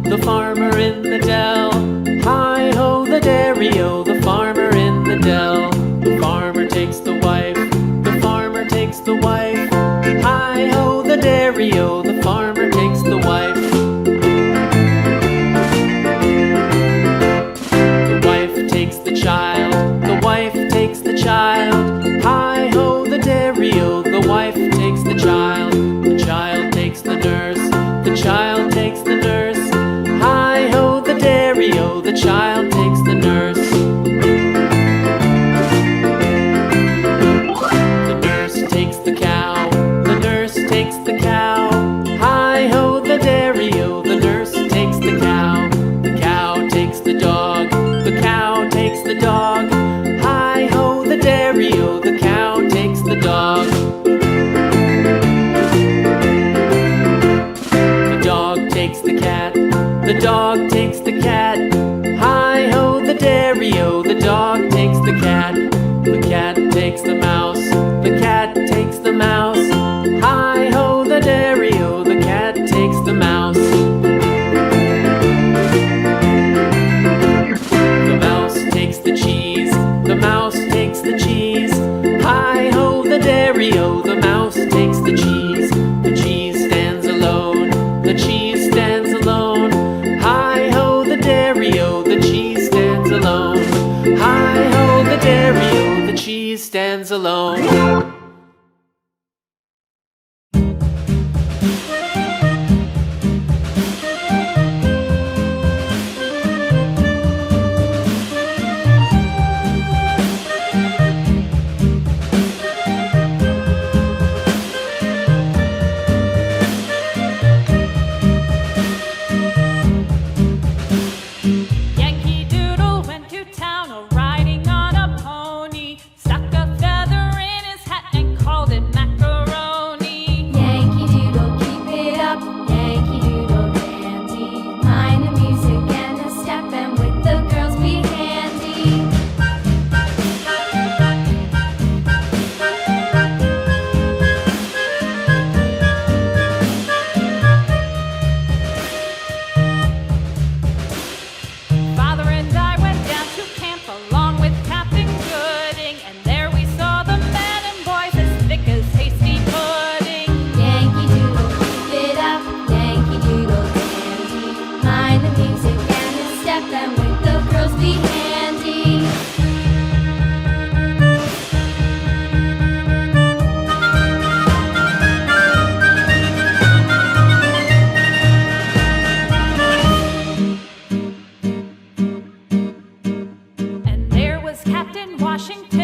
The farmer in the dell. Hi-ho, the dairy-o, the farmer in the dell. The farmer takes the wife, the farmer takes the wife. Hi-ho, the dairy-o, the farmer takes the wife. The wife takes the child, the wife takes the child. Hi-ho, the dairy-o, the wife takes the child. The child takes the nurse, the child takes the nurse. Hi-ho, the dairy-o, the child takes the nurse. The nurse takes the cow, the nurse takes the cow. Hi-ho, the dairy-o, the nurse takes the cow. The cow takes the dog, the cow takes the dog. Hi-ho, the dairy-o, the cow takes the dog. The dog takes the cat, the dog takes the cat. Hi-ho, the dairy-o, the dog takes the cat. The cat takes the mouse, the cat takes the mouse. Hi-ho, the dairy-o, the cat takes the mouse. The mouse takes the cheese, the mouse takes the cheese. Hi-ho, the dairy-o, the mouse takes the cheese. The cheese stands alone, the cheese stands alone. Hi-ho, the dairy-o, the cheese stands alone. Hi-ho, the dairy-o, the cheese stands alone. Washington.